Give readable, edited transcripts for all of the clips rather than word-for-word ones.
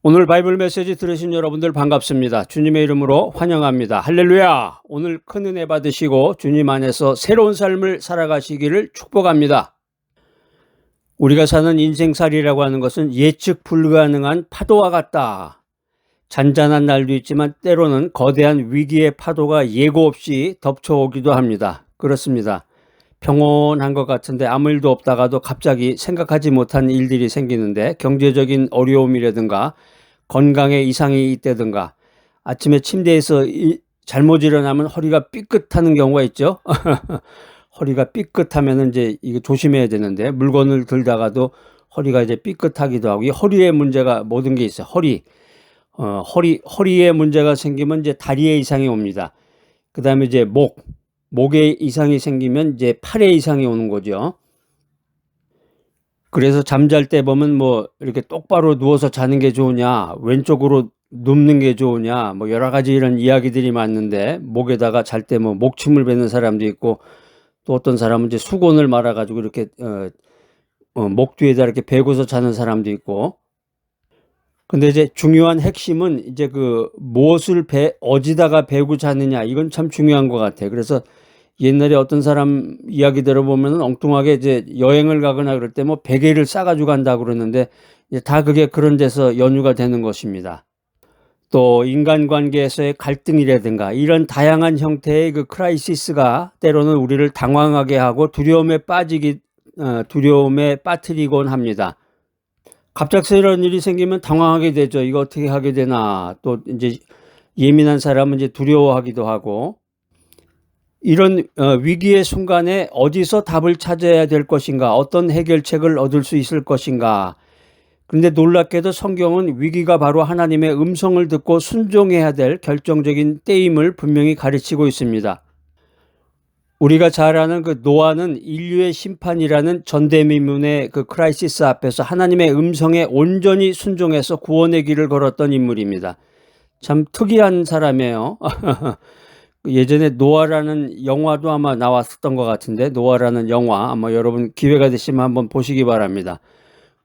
오늘 바이블 메시지 들으신 여러분들 반갑습니다. 주님의 이름으로 환영합니다. 할렐루야! 오늘 큰 은혜 받으시고 주님 안에서 새로운 삶을 살아가시기를 축복합니다. 우리가 사는 인생살이라고 하는 것은 예측 불가능한 파도와 같다. 잔잔한 날도 있지만 때로는 거대한 위기의 파도가 예고 없이 덮쳐오기도 합니다. 그렇습니다. 평온한 것 같은데 아무 일도 없다가도 갑자기 생각하지 못한 일들이 생기는데, 경제적인 어려움이라든가 건강에 이상이 있다든가 아침에 침대에서 잘못 일어나면 허리가 삐끗하는 경우가 있죠. 허리가 삐끗하면 이제 이거 조심해야 되는데, 물건을 들다가도 허리가 이제 삐끗하기도 하고, 이 허리에 문제가 모든 게 있어요. 허리에 문제가 생기면 이제 다리에 이상이 옵니다. 그 다음에 이제 목에 이상이 생기면 이제 팔에 이상이 오는 거죠. 그래서 잠잘 때 보면 이렇게 똑바로 누워서 자는 게 좋으냐, 왼쪽으로 눕는 게 좋으냐, 여러 가지 이런 이야기들이 많은데, 목에다가 잘 때 목침을 베는 사람도 있고, 또 어떤 사람은 이제 수건을 말아가지고 이렇게 목 뒤에다 이렇게 베고서 자는 사람도 있고. 근데 이제 중요한 핵심은 이제 무엇을 어디다가 베고 자느냐, 이건 참 중요한 것 같아요. 그래서 옛날에 어떤 사람 이야기 들어보면 엉뚱하게 이제 여행을 가거나 그럴 때 베개를 싸가지고 간다고 그러는데, 다 그게 그런 데서 연유가 되는 것입니다. 또 인간관계에서의 갈등이라든가 이런 다양한 형태의 크라이시스가 때로는 우리를 당황하게 하고 두려움에 빠뜨리곤 합니다. 갑작스러운 일이 생기면 당황하게 되죠. 이거 어떻게 하게 되나. 또 이제 예민한 사람은 이제 두려워하기도 하고, 이런 위기의 순간에 어디서 답을 찾아야 될 것인가, 어떤 해결책을 얻을 수 있을 것인가. 그런데 놀랍게도 성경은 위기가 바로 하나님의 음성을 듣고 순종해야 될 결정적인 때임을 분명히 가르치고 있습니다. 우리가 잘 아는 노아는 인류의 심판이라는 전대미문의 크라이시스 앞에서 하나님의 음성에 온전히 순종해서 구원의 길을 걸었던 인물입니다. 참 특이한 사람이에요. 예전에 노아라는 영화도 아마 나왔었던 것 같은데, 노아라는 영화 아마 여러분 기회가 되시면 한번 보시기 바랍니다.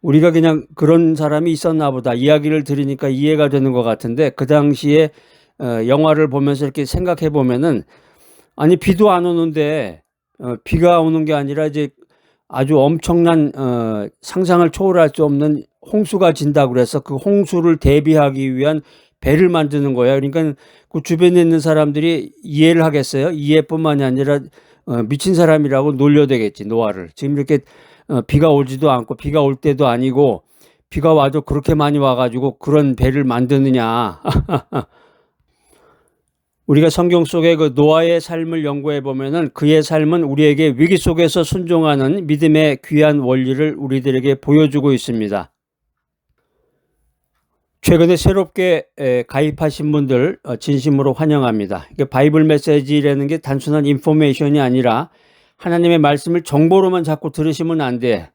우리가 그냥 그런 사람이 있었나 보다 이야기를 들으니까 이해가 되는 것 같은데, 그 당시에 영화를 보면서 이렇게 생각해 보면은, 아니 비도 안 오는데 비가 오는 게 아니라 이제 아주 엄청난 상상을 초월할 수 없는 홍수가 진다고 그래서 그 홍수를 대비하기 위한 배를 만드는 거야. 그러니까 그 주변에 있는 사람들이 이해를 하겠어요? 이해뿐만이 아니라 미친 사람이라고 놀려대겠지, 노아를. 지금 이렇게 비가 오지도 않고 비가 올 때도 아니고 비가 와도 그렇게 많이 와가지고 그런 배를 만드느냐. 우리가 성경 속의 노아의 삶을 연구해 보면은 그의 삶은 우리에게 위기 속에서 순종하는 믿음의 귀한 원리를 우리들에게 보여주고 있습니다. 최근에 새롭게 가입하신 분들 진심으로 환영합니다. 바이블 메시지라는 게 단순한 인포메이션이 아니라 하나님의 말씀을 정보로만 자꾸 들으시면 안 돼.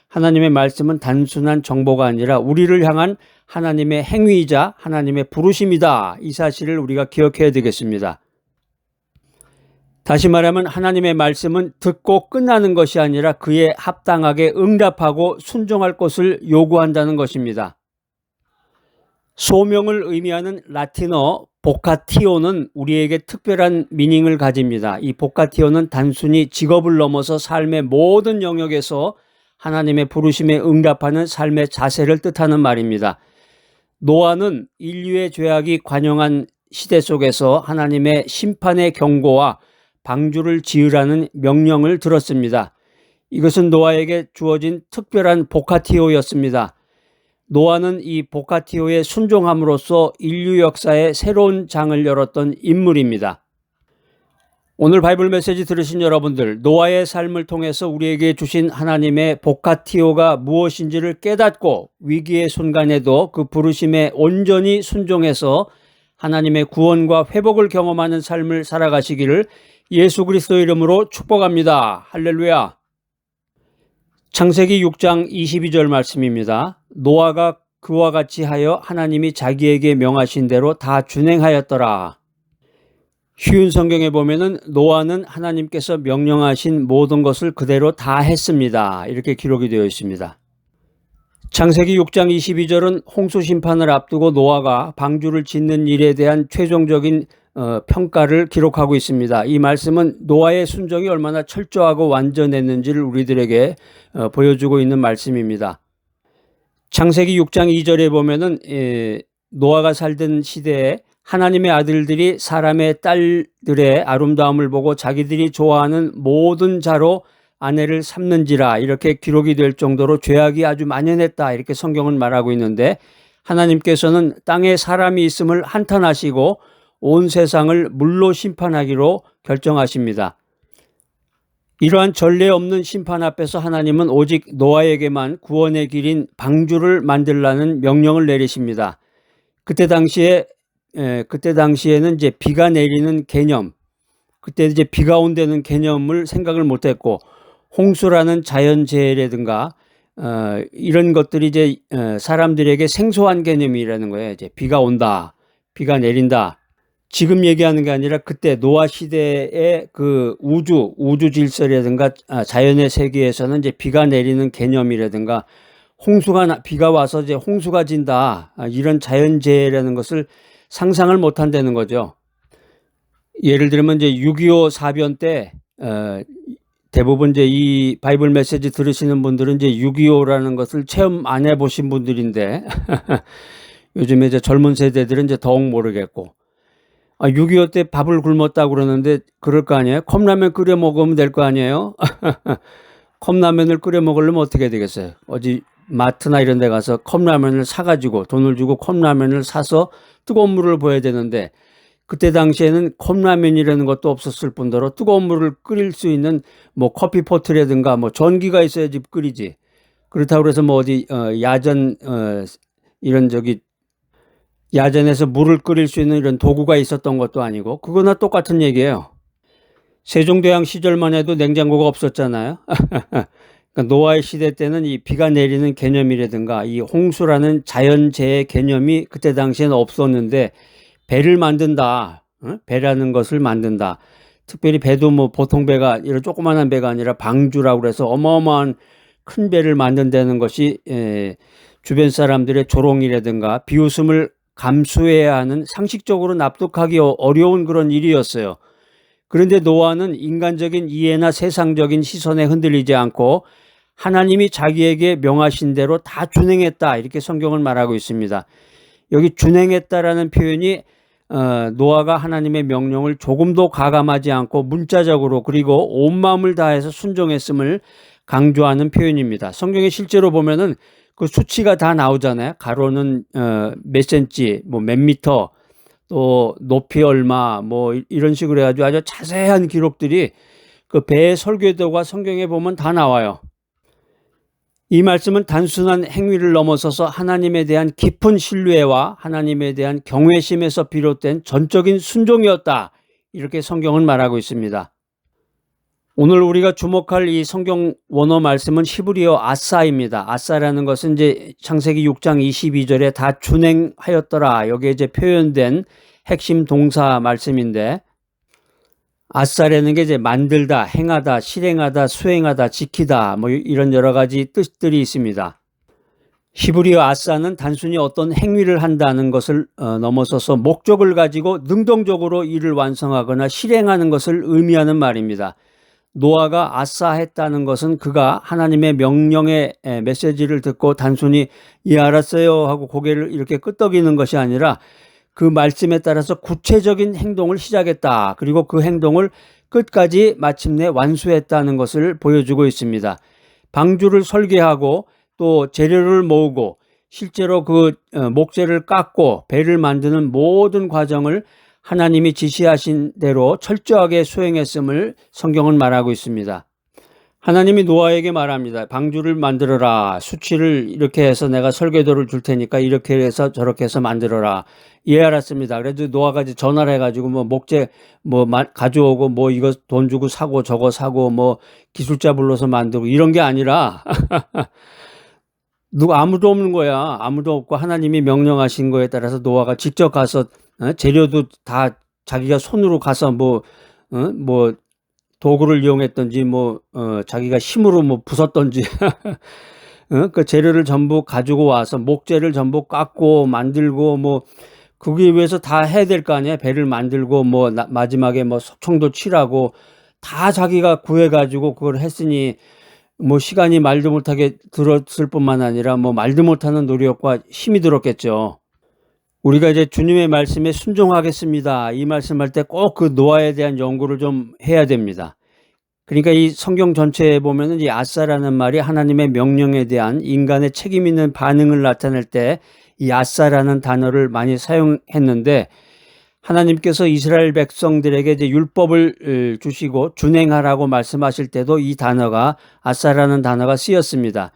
하나님의 말씀은 단순한 정보가 아니라 우리를 향한 하나님의 행위이자 하나님의 부르심이다. 이 사실을 우리가 기억해야 되겠습니다. 다시 말하면 하나님의 말씀은 듣고 끝나는 것이 아니라 그에 합당하게 응답하고 순종할 것을 요구한다는 것입니다. 소명을 의미하는 라틴어 보카티오는 우리에게 특별한 미닝을 가집니다. 이 보카티오는 단순히 직업을 넘어서 삶의 모든 영역에서 하나님의 부르심에 응답하는 삶의 자세를 뜻하는 말입니다. 노아는 인류의 죄악이 관영한 시대 속에서 하나님의 심판의 경고와 방주를 지으라는 명령을 들었습니다. 이것은 노아에게 주어진 특별한 보카티오였습니다. 노아는 이 보카티오에 순종함으로써 인류 역사의 새로운 장을 열었던 인물입니다. 오늘 바이블 메시지 들으신 여러분들, 노아의 삶을 통해서 우리에게 주신 하나님의 보카티오가 무엇인지를 깨닫고 위기의 순간에도 그 부르심에 온전히 순종해서 하나님의 구원과 회복을 경험하는 삶을 살아가시기를 예수 그리스도의 이름으로 축복합니다. 할렐루야. 창세기 6장 22절 말씀입니다. 노아가 그와 같이 하여 하나님이 자기에게 명하신 대로 다 준행하였더라. 쉬운 성경에 보면은 노아는 하나님께서 명령하신 모든 것을 그대로 다 했습니다. 이렇게 기록이 되어 있습니다. 창세기 6장 22절은 홍수 심판을 앞두고 노아가 방주를 짓는 일에 대한 최종적인 평가를 기록하고 있습니다. 이 말씀은 노아의 순종이 얼마나 철저하고 완전했는지를 우리들에게 보여주고 있는 말씀입니다. 창세기 6장 2절에 보면은 노아가 살던 시대에 하나님의 아들들이 사람의 딸들의 아름다움을 보고 자기들이 좋아하는 모든 자로 아내를 삼는지라 이렇게 기록이 될 정도로 죄악이 아주 만연했다 이렇게 성경은 말하고 있는데, 하나님께서는 땅에 사람이 있음을 한탄하시고 온 세상을 물로 심판하기로 결정하십니다. 이러한 전례 없는 심판 앞에서 하나님은 오직 노아에게만 구원의 길인 방주를 만들라는 명령을 내리십니다. 그때 당시에는 이제 비가 내리는 개념, 그때 이제 비가 온다는 개념을 생각을 못했고, 홍수라는 자연재해라든가 이런 것들이 이제 사람들에게 생소한 개념이라는 거예요. 이제 비가 온다, 비가 내린다. 지금 얘기하는 게 아니라 그때 노아 시대의 그 우주 질서라든가 자연의 세계에서는 이제 비가 내리는 개념이라든가 비가 와서 이제 홍수가 진다, 이런 자연재해라는 것을 상상을 못 한다는 거죠. 예를 들면 이제 6.25 사변 때 대부분 이제 이 바이블 메시지 들으시는 분들은 이제 6.25라는 것을 체험 안 해보신 분들인데 요즘에 이제 젊은 세대들은 이제 더욱 모르겠고, 6.25 때 밥을 굶었다고 그러는데 그럴 거 아니에요? 컵라면 끓여 먹으면 될 거 아니에요? 컵라면을 끓여 먹으려면 어떻게 되겠어요? 어디 마트나 이런 데 가서 컵라면을 사가지고 돈을 주고 컵라면을 사서 뜨거운 물을 부어야 되는데, 그때 당시에는 컵라면이라는 것도 없었을 뿐더러 뜨거운 물을 끓일 수 있는 뭐 커피포트라든가 뭐 전기가 있어야지 끓이지. 그렇다고 해서 뭐 어디 이런 야전에서 물을 끓일 수 있는 이런 도구가 있었던 것도 아니고, 그거나 똑같은 얘기예요. 세종대왕 시절만 해도 냉장고가 없었잖아요. 그러니까 노아의 시대 때는 이 비가 내리는 개념이라든가 이 홍수라는 자연재해 개념이 그때 당시에는 없었는데, 배를 만든다, 배라는 것을 만든다. 특별히 배도 뭐 보통 배가 이런 조그만한 배가 아니라 방주라고 그래서 어마어마한 큰 배를 만든다는 것이 주변 사람들의 조롱이라든가 비웃음을 감수해야 하는, 상식적으로 납득하기 어려운 그런 일이었어요. 그런데 노아는 인간적인 이해나 세상적인 시선에 흔들리지 않고 하나님이 자기에게 명하신 대로 다 준행했다 이렇게 성경은 말하고 있습니다. 여기 준행했다라는 표현이 노아가 하나님의 명령을 조금도 가감하지 않고 문자적으로 그리고 온 마음을 다해서 순종했음을 강조하는 표현입니다. 성경에 실제로 보면은 그 수치가 다 나오잖아요. 가로는 몇 센치, 뭐 몇 미터, 또 높이 얼마, 뭐 이런 식으로 해가지고 아주 자세한 기록들이 그 배의 설계도가 성경에 보면 다 나와요. 이 말씀은 단순한 행위를 넘어서서 하나님에 대한 깊은 신뢰와 하나님에 대한 경외심에서 비롯된 전적인 순종이었다, 이렇게 성경은 말하고 있습니다. 오늘 우리가 주목할 이 성경 원어 말씀은 히브리어 아사입니다. 아사라는 것은 이제 창세기 6장 22절에 다 준행하였더라, 여기에 이제 표현된 핵심 동사 말씀인데, 아사라는 게 이제 만들다, 행하다, 실행하다, 수행하다, 지키다, 뭐 이런 여러 가지 뜻들이 있습니다. 히브리어 아사는 단순히 어떤 행위를 한다는 것을 넘어서서 목적을 가지고 능동적으로 일을 완성하거나 실행하는 것을 의미하는 말입니다. 노아가 아사했다는 것은 그가 하나님의 명령의 메시지를 듣고 단순히 예 알았어요 하고 고개를 이렇게 끄덕이는 것이 아니라 그 말씀에 따라서 구체적인 행동을 시작했다, 그리고 그 행동을 끝까지 마침내 완수했다는 것을 보여주고 있습니다. 방주를 설계하고 또 재료를 모으고 실제로 그 목재를 깎고 배를 만드는 모든 과정을 하나님이 지시하신 대로 철저하게 수행했음을 성경은 말하고 있습니다. 하나님이 노아에게 말합니다. 방주를 만들어라. 수치를 이렇게 해서 내가 설계도를 줄 테니까 이렇게 해서 저렇게 해서 만들어라. 예, 알았습니다. 그래도 노아가 이제 전화를 해가지고 뭐 목재 뭐 가져오고 뭐 이거 돈 주고 사고 저거 사고 뭐 기술자 불러서 만들고 이런 게 아니라 아무도 없는 거야. 아무도 없고 하나님이 명령하신 거에 따라서 노아가 직접 가서 재료도 다 자기가 손으로 가서 뭐 도구를 이용했던지 자기가 힘으로 뭐 부쉈던지 그 재료를 전부 가지고 와서 목재를 전부 깎고 만들고 뭐 거기 위해서 다 해야 될 거 아니에요. 배를 만들고 뭐 마지막에 뭐 석청도 칠하고 다 자기가 구해가지고 그걸 했으니 뭐 시간이 말도 못하게 들었을 뿐만 아니라 뭐 말도 못하는 노력과 힘이 들었겠죠. 우리가 이제 주님의 말씀에 순종하겠습니다. 이 말씀할 때 꼭 그 노아에 대한 연구를 좀 해야 됩니다. 그러니까 이 성경 전체에 보면은 이 아싸라는 말이 하나님의 명령에 대한 인간의 책임 있는 반응을 나타낼 때 이 아싸라는 단어를 많이 사용했는데 하나님께서 이스라엘 백성들에게 이제 율법을 주시고 준행하라고 말씀하실 때도 이 단어가 아싸라는 단어가 쓰였습니다.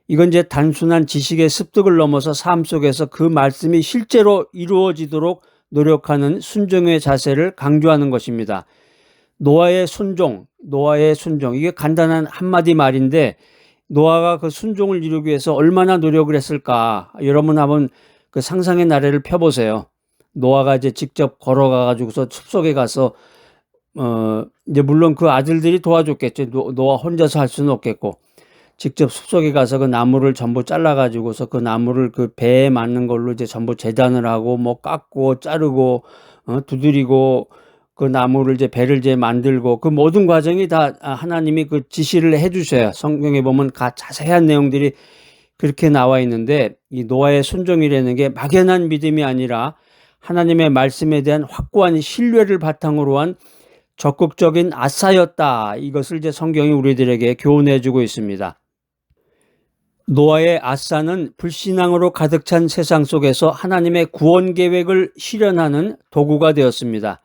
이건 이제 단순한 지식의 습득을 넘어서 삶 속에서 그 말씀이 실제로 이루어지도록 노력하는 순종의 자세를 강조하는 것입니다. 노아의 순종, 이게 간단한 한마디 말인데 노아가 그 순종을 이루기 위해서 얼마나 노력을 했을까? 여러분 한번 그 상상의 나래를 펴보세요. 노아가 이제 직접 걸어가 가지고서 숲속에 가서 이제 물론 그 아들들이 도와줬겠죠. 노아 혼자서 할 수는 없겠고 직접 숲속에 가서 그 나무를 전부 잘라 가지고서 그 나무를 그 배에 맞는 걸로 이제 전부 재단을 하고 뭐 깎고 자르고 두드리고 그 나무를 이제 배를 이제 만들고 그 모든 과정이 다 하나님이 그 지시를 해 주셔요. 성경에 보면 자세한 내용들이 그렇게 나와 있는데 이 노아의 순종이라는 게 막연한 믿음이 아니라 하나님의 말씀에 대한 확고한 신뢰를 바탕으로 한 적극적인 아싸였다. 이것을 이제 성경이 우리들에게 교훈해 주고 있습니다. 노아의 아싸는 불신앙으로 가득 찬 세상 속에서 하나님의 구원 계획을 실현하는 도구가 되었습니다.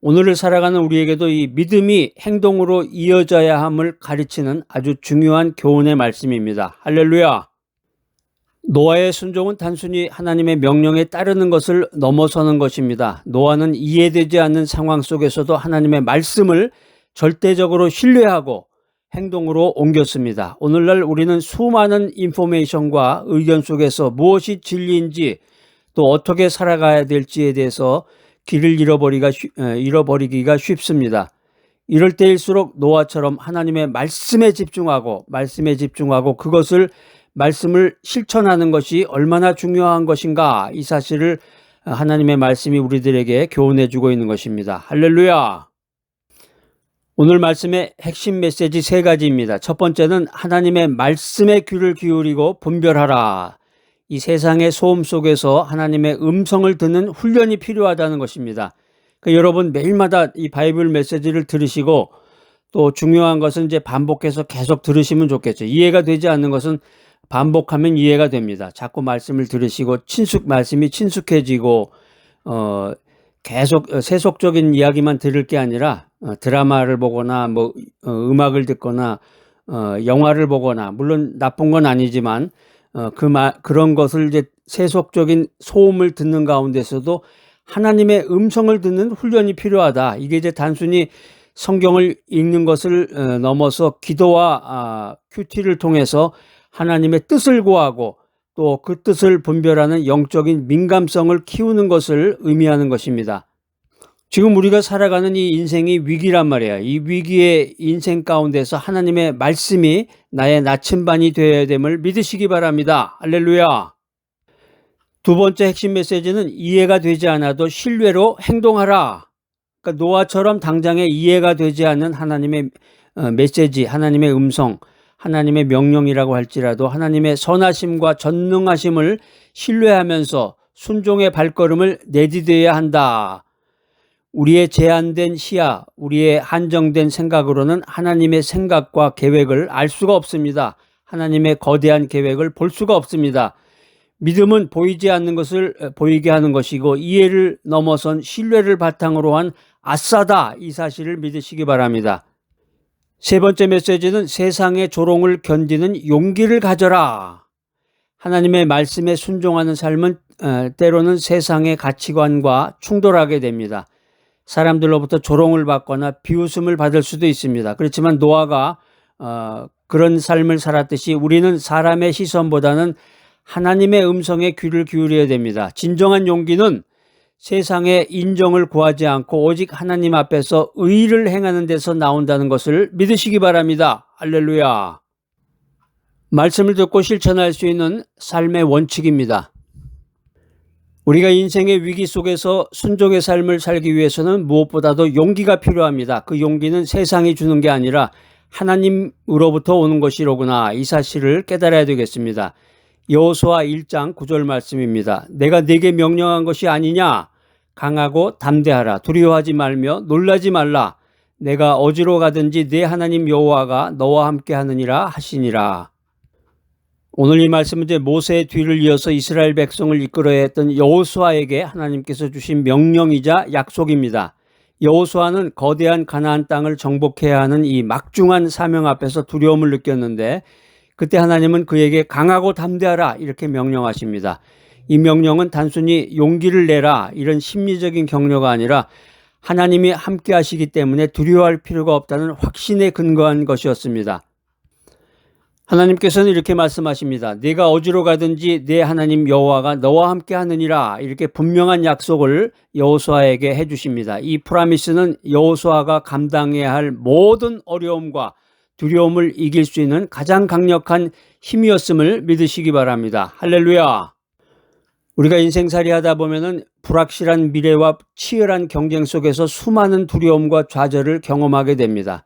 오늘을 살아가는 우리에게도 이 믿음이 행동으로 이어져야 함을 가르치는 아주 중요한 교훈의 말씀입니다. 할렐루야! 노아의 순종은 단순히 하나님의 명령에 따르는 것을 넘어서는 것입니다. 노아는 이해되지 않는 상황 속에서도 하나님의 말씀을 절대적으로 신뢰하고 행동으로 옮겼습니다. 오늘날 우리는 수많은 인포메이션과 의견 속에서 무엇이 진리인지 또 어떻게 살아가야 될지에 대해서 길을 잃어버리기가 쉽습니다. 이럴 때일수록 노아처럼 하나님의 말씀에 집중하고 그것을 말씀을 실천하는 것이 얼마나 중요한 것인가 이 사실을 하나님의 말씀이 우리들에게 교훈해 주고 있는 것입니다. 할렐루야! 오늘 말씀의 핵심 메시지 3가지입니다. 첫 번째는 하나님의 말씀에 귀를 기울이고 분별하라. 이 세상의 소음 속에서 하나님의 음성을 듣는 훈련이 필요하다는 것입니다. 그러니까 여러분 매일마다 이 바이블 메시지를 들으시고 또 중요한 것은 이제 반복해서 계속 들으시면 좋겠죠. 이해가 되지 않는 것은 반복하면 이해가 됩니다. 자꾸 말씀을 들으시고 말씀이 친숙해지고 계속 세속적인 이야기만 들을 게 아니라 드라마를 보거나 뭐 음악을 듣거나 영화를 보거나 물론 나쁜 건 아니지만 그런 것을 이제 세속적인 소음을 듣는 가운데서도 하나님의 음성을 듣는 훈련이 필요하다. 이게 이제 단순히 성경을 읽는 것을 넘어서 기도와 큐티를 통해서 하나님의 뜻을 구하고 또 그 뜻을 분별하는 영적인 민감성을 키우는 것을 의미하는 것입니다. 지금 우리가 살아가는 이 인생이 위기란 말이에요. 이 위기의 인생 가운데서 하나님의 말씀이 나의 나침반이 되어야 됨을 믿으시기 바랍니다. 할렐루야. 두 번째 핵심 메시지는 이해가 되지 않아도 신뢰로 행동하라. 그러니까 노아처럼 당장에 이해가 되지 않는 하나님의 메시지, 하나님의 음성, 하나님의 명령이라고 할지라도 하나님의 선하심과 전능하심을 신뢰하면서 순종의 발걸음을 내디뎌야 한다. 우리의 제한된 시야, 우리의 한정된 생각으로는 하나님의 생각과 계획을 알 수가 없습니다. 하나님의 거대한 계획을 볼 수가 없습니다. 믿음은 보이지 않는 것을 보이게 하는 것이고 이해를 넘어선 신뢰를 바탕으로 한 아싸다, 이 사실을 믿으시기 바랍니다. 세 번째 메시지는 세상의 조롱을 견디는 용기를 가져라. 하나님의 말씀에 순종하는 삶은 때로는 세상의 가치관과 충돌하게 됩니다. 사람들로부터 조롱을 받거나 비웃음을 받을 수도 있습니다. 그렇지만 노아가 그런 삶을 살았듯이 우리는 사람의 시선보다는 하나님의 음성에 귀를 기울여야 됩니다. 진정한 용기는 세상의 인정을 구하지 않고 오직 하나님 앞에서 의를 행하는 데서 나온다는 것을 믿으시기 바랍니다. 할렐루야. 말씀을 듣고 실천할 수 있는 삶의 원칙입니다. 우리가 인생의 위기 속에서 순종의 삶을 살기 위해서는 무엇보다도 용기가 필요합니다. 그 용기는 세상이 주는 게 아니라 하나님으로부터 오는 것이로구나, 이 사실을 깨달아야 되겠습니다. 여호수아 1장 9절 말씀입니다. 내가 네게 명령한 것이 아니냐? 강하고 담대하라. 두려워하지 말며 놀라지 말라. 내가 어디로 가든지 네 하나님 여호와가 너와 함께 하느니라 하시니라. 오늘 이 말씀은 이제 모세의 뒤를 이어서 이스라엘 백성을 이끌어야 했던 여호수아에게 하나님께서 주신 명령이자 약속입니다. 여호수아는 거대한 가나안 땅을 정복해야 하는 이 막중한 사명 앞에서 두려움을 느꼈는데, 그때 하나님은 그에게 강하고 담대하라 이렇게 명령하십니다. 이 명령은 단순히 용기를 내라 이런 심리적인 격려가 아니라 하나님이 함께 하시기 때문에 두려워할 필요가 없다는 확신에 근거한 것이었습니다. 하나님께서는 이렇게 말씀하십니다. 네가 어디로 가든지 네 하나님 여호와가 너와 함께 하느니라, 이렇게 분명한 약속을 여호수아에게 해주십니다. 이 프라미스는 여호수아가 감당해야 할 모든 어려움과 두려움을 이길 수 있는 가장 강력한 힘이었음을 믿으시기 바랍니다. 할렐루야. 우리가 인생살이 하다 보면은 불확실한 미래와 치열한 경쟁 속에서 수많은 두려움과 좌절을 경험하게 됩니다.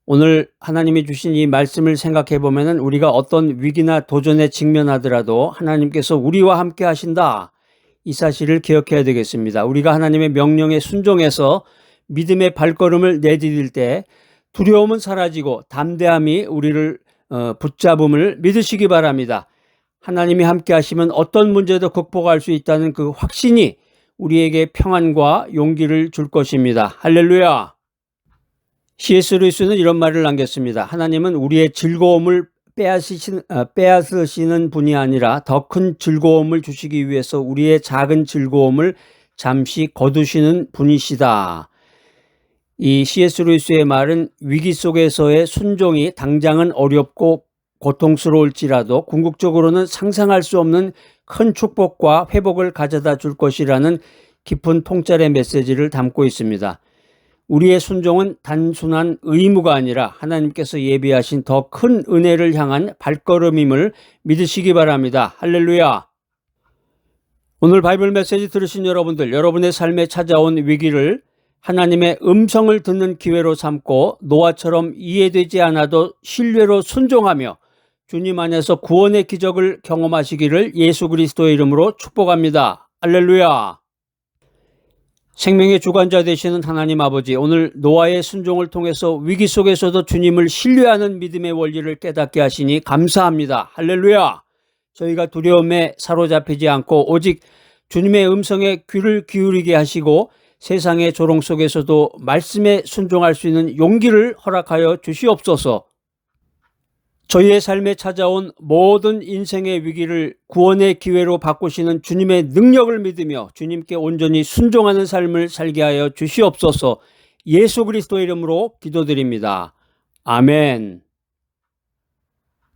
오늘 하나님이 주신 이 말씀을 생각해 보면은 우리가 어떤 위기나 도전에 직면하더라도 하나님께서 우리와 함께 하신다, 이 사실을 기억해야 되겠습니다. 우리가 하나님의 명령에 순종해서 믿음의 발걸음을 내디딜 때 두려움은 사라지고 담대함이 우리를 붙잡음을 믿으시기 바랍니다. 하나님이 함께 하시면 어떤 문제도 극복할 수 있다는 그 확신이 우리에게 평안과 용기를 줄 것입니다. 할렐루야. C.S. 루이스는 이런 말을 남겼습니다. 하나님은 우리의 즐거움을 빼앗으시는 분이 아니라 더 큰 즐거움을 주시기 위해서 우리의 작은 즐거움을 잠시 거두시는 분이시다. 이 C.S. 루이스의 말은 위기 속에서의 순종이 당장은 어렵고 고통스러울지라도 궁극적으로는 상상할 수 없는 큰 축복과 회복을 가져다 줄 것이라는 깊은 통찰의 메시지를 담고 있습니다. 우리의 순종은 단순한 의무가 아니라 하나님께서 예비하신 더 큰 은혜를 향한 발걸음임을 믿으시기 바랍니다. 할렐루야. 오늘 바이블 메시지 들으신 여러분들, 여러분의 삶에 찾아온 위기를 하나님의 음성을 듣는 기회로 삼고 노아처럼 이해되지 않아도 신뢰로 순종하며 주님 안에서 구원의 기적을 경험하시기를 예수 그리스도의 이름으로 축복합니다. 할렐루야. 생명의 주관자 되시는 하나님 아버지, 오늘 노아의 순종을 통해서 위기 속에서도 주님을 신뢰하는 믿음의 원리를 깨닫게 하시니 감사합니다. 할렐루야. 저희가 두려움에 사로잡히지 않고 오직 주님의 음성에 귀를 기울이게 하시고 세상의 조롱 속에서도 말씀에 순종할 수 있는 용기를 허락하여 주시옵소서. 저희의 삶에 찾아온 모든 인생의 위기를 구원의 기회로 바꾸시는 주님의 능력을 믿으며 주님께 온전히 순종하는 삶을 살게 하여 주시옵소서. 예수 그리스도의 이름으로 기도드립니다. 아멘.